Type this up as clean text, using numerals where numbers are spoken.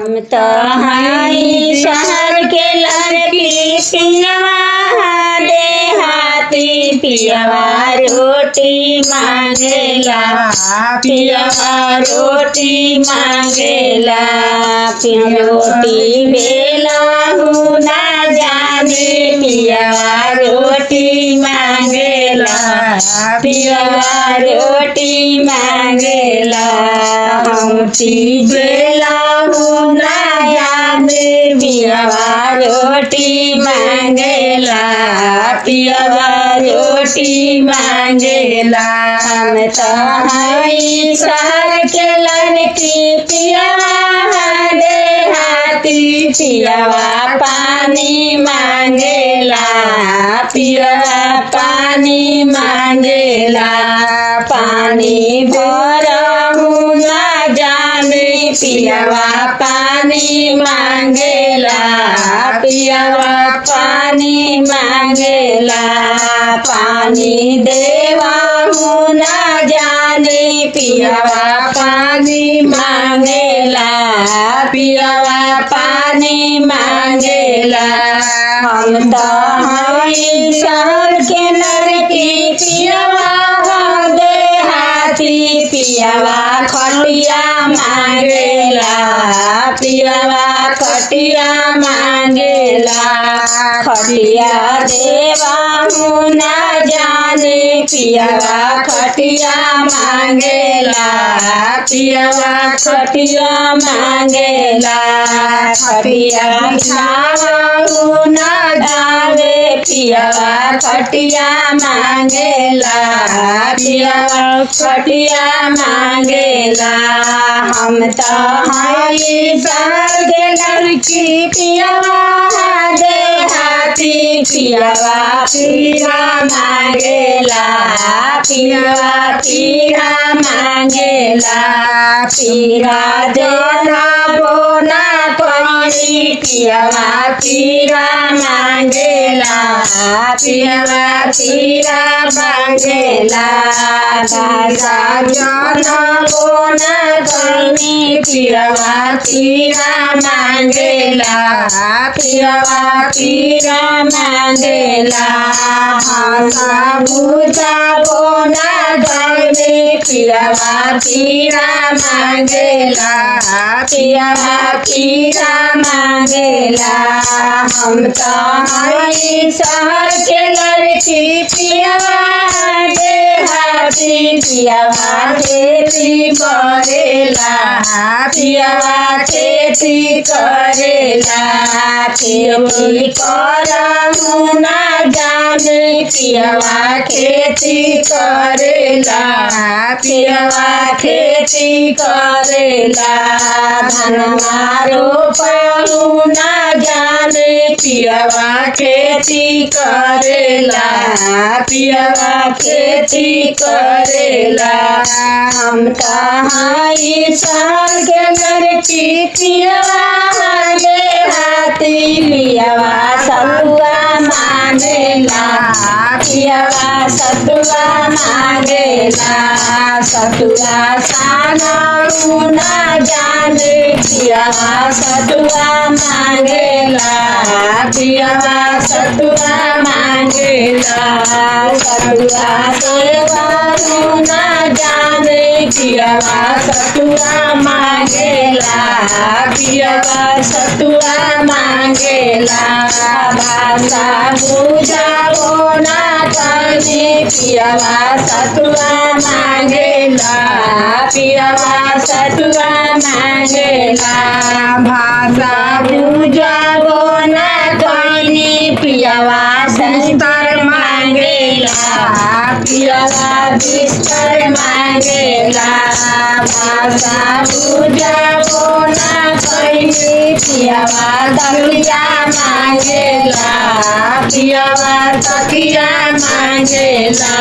हम तो हाई शहर के लड़की पियवा देहाती पियवा रोटी मांगेला पियवा रोटी मांगेला फिर रोटी बेला हूँ ना जाने पियवा रोटी मांगेला पियवा रोटी मांगेला हम बेला हूँ ना जाने पियवा रोटी मांगेला पियवा रोटी मांगेला हम तो हाई शहर के लड़की पियवा देहाती पियवा पानी मांगेला पियवा पानी मांगेला पानी भरहु ना जाने पियवा पानी मांगेला पियवा पानी मांगेला पानी देवाहु ना जाने पियवा पानी मांगेला पियवा पानी मांगेला हम तो हाई शहर के लड़की पियवा देहाती पियवा खटिया मांगेला पियवा खटिया मांगेला खटिया देवाहु ना जाने पियवा खटिया मांगेला पियवा खटिया मांगेला खटिया खावहु ना जाने पियवा खटिया मांगेला पियवा खटिया मांगेला हम तो हाई शहर के लड़की पियवा देहाती पियवा पीरा मांगेला पियवा पीरा मांगेला पीरा देना बोना पानी पियवा पीरा मांगेला पियवा पीरा मांगेला दादा जाना बोना पानी पियवा पीरा मांगेला पियवा पीरा मांगेला भाषा भूजा बोना जाने पियवा पीरा मांगेला पियवा पीरा मांगेला हम तो हाई शहर के लड़की पियवा देहाती पियवा खेती करेला पियवा खेती करेला खेती करहु ना जाने पियवा खेती करेला पियवा खेती करेला धनमा रोपहु ना जाने पियवा खेती करेला पियवा खेती करेला हम तो हाई शहर के लड़की पियवा देहाती पियवा सतुआ मांगेला पियवा सतुआ मांगेला सतुआ सानहु ना जाने पियवा सतुआ मांगेला पियवा सतुआ मांगेला सतुआ देवाहु ना जाने पियवा सतुआ मांगेला पियवा सतुआ मांगेला भाषा बुझाओ ना जाने पियवा सतुआ मांगेला पियवा सतुआ मांगेला भाषा बुझाओ ना जाने पियवा बिस्तर मांगेला पियवा बिस्तर मांगेला भाषा बुझाओ ना जाने पियवा तकिया मांगेला पियवा तकिया मांगेला।